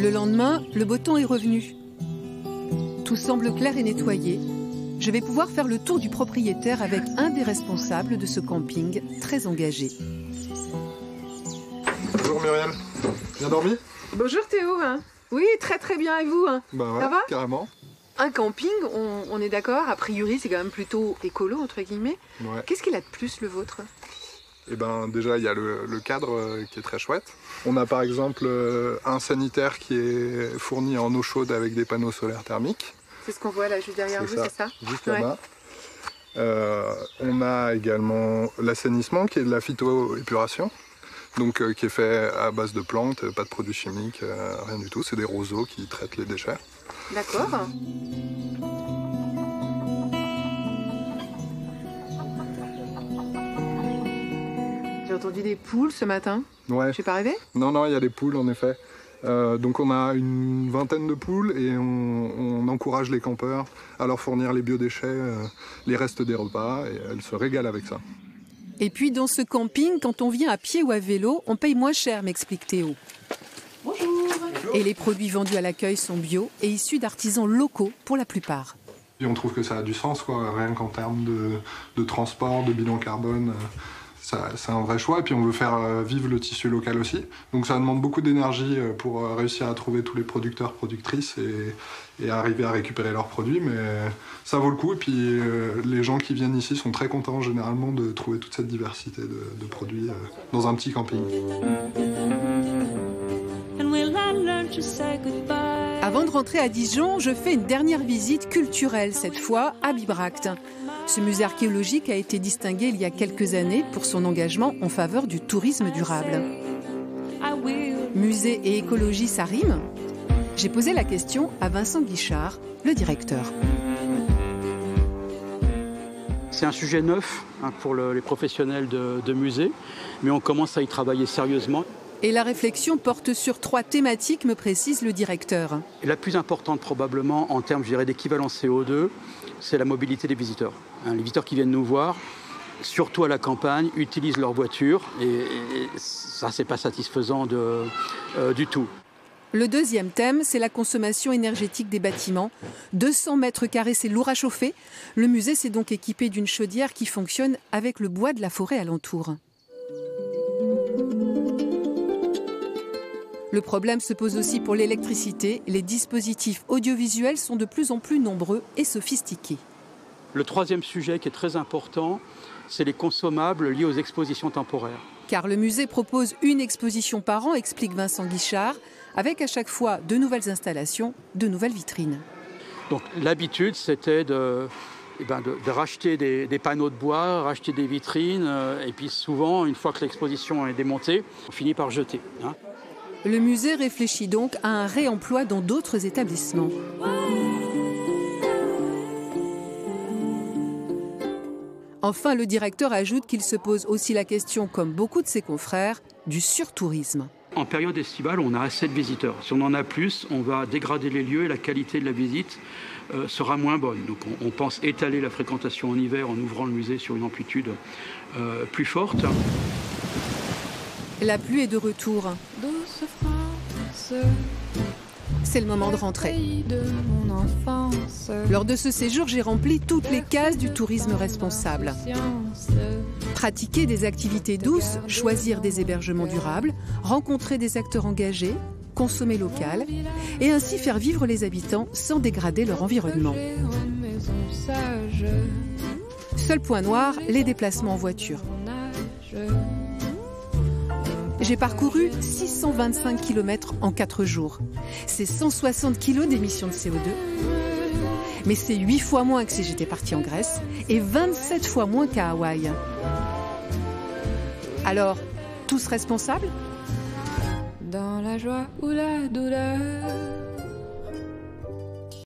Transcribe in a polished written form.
Le lendemain, le beau temps est revenu. Tout semble clair et nettoyé. Je vais pouvoir faire le tour du propriétaire avec un des responsables de ce camping très engagé. Bonjour Muriel, bien dormi? Bonjour Théo. Oui, très très bien, et vous? Bah ouais, ça va? carrément. Un camping, on est d'accord, a priori c'est quand même plutôt écolo entre guillemets. Ouais. Qu'est-ce qu'il a de plus le vôtre? Eh ben déjà il y a le cadre qui est très chouette. On a par exemple un sanitaire qui est fourni en eau chaude avec des panneaux solaires thermiques. C'est ce qu'on voit là juste derrière vous, c'est ça? Juste là-bas. On a également l'assainissement qui est de la phytoépuration. Donc qui est fait à base de plantes, pas de produits chimiques, rien du tout. C'est des roseaux qui traitent les déchets. D'accord. J'ai entendu des poules ce matin. Ouais. Je suis pas rêvé? Non, il y a des poules en effet. Donc on a une vingtaine de poules et on encourage les campeurs à leur fournir les biodéchets, les restes des repas, et elles se régalent avec ça. Et puis dans ce camping, quand on vient à pied ou à vélo, on paye moins cher, m'explique Théo. Bonjour. Et les produits vendus à l'accueil sont bio et issus d'artisans locaux pour la plupart. Et on trouve que ça a du sens, quoi, rien qu'en termes de transport, de bilan carbone. C'est un vrai choix, et puis on veut faire vivre le tissu local aussi. Donc ça demande beaucoup d'énergie pour réussir à trouver tous les producteurs, productrices et arriver à récupérer leurs produits, mais ça vaut le coup. Et puis les gens qui viennent ici sont très contents généralement de trouver toute cette diversité de produits dans un petit camping. Avant de rentrer à Dijon, je fais une dernière visite culturelle, cette fois à Bibracte. Ce musée archéologique a été distingué il y a quelques années pour son engagement en faveur du tourisme durable. Musée et écologie, ça rime? J'ai posé la question à Vincent Guichard, le directeur. C'est un sujet neuf pour les professionnels de musée, mais on commence à y travailler sérieusement. Et la réflexion porte sur 3 thématiques, me précise le directeur. Et la plus importante probablement en termes, je dirais, d'équivalence CO2, c'est la mobilité des visiteurs. Les visiteurs qui viennent nous voir, surtout à la campagne, utilisent leur voiture et ça, c'est pas satisfaisant du tout. Le deuxième thème, c'est la consommation énergétique des bâtiments. 200 mètres carrés, c'est lourd à chauffer. Le musée s'est donc équipé d'une chaudière qui fonctionne avec le bois de la forêt alentour. Le problème se pose aussi pour l'électricité. Les dispositifs audiovisuels sont de plus en plus nombreux et sophistiqués. Le troisième sujet qui est très important, c'est les consommables liés aux expositions temporaires. Car le musée propose une exposition par an, explique Vincent Guichard, avec à chaque fois de nouvelles installations, de nouvelles vitrines. Donc l'habitude, c'était de racheter des panneaux de bois, racheter des vitrines, et puis souvent, une fois que l'exposition est démontée, on finit par jeter. Le musée réfléchit donc à un réemploi dans d'autres établissements. Enfin, le directeur ajoute qu'il se pose aussi la question, comme beaucoup de ses confrères, du surtourisme. En période estivale, on a assez de visiteurs. Si on en a plus, on va dégrader les lieux et la qualité de la visite sera moins bonne. Donc on pense étaler la fréquentation en hiver en ouvrant le musée sur une amplitude plus forte. La pluie est de retour. C'est le moment de rentrer. Lors de ce séjour, j'ai rempli toutes les cases du tourisme responsable. Pratiquer des activités douces, choisir des hébergements durables, rencontrer des acteurs engagés, consommer local et ainsi faire vivre les habitants sans dégrader leur environnement. Seul point noir, les déplacements en voiture. J'ai parcouru 625 km en 4 jours. C'est 160 kg d'émissions de CO2. Mais c'est 8 fois moins que si j'étais partie en Grèce et 27 fois moins qu'à Hawaï. Alors, tous responsables ? Dans la joie ou la douleur.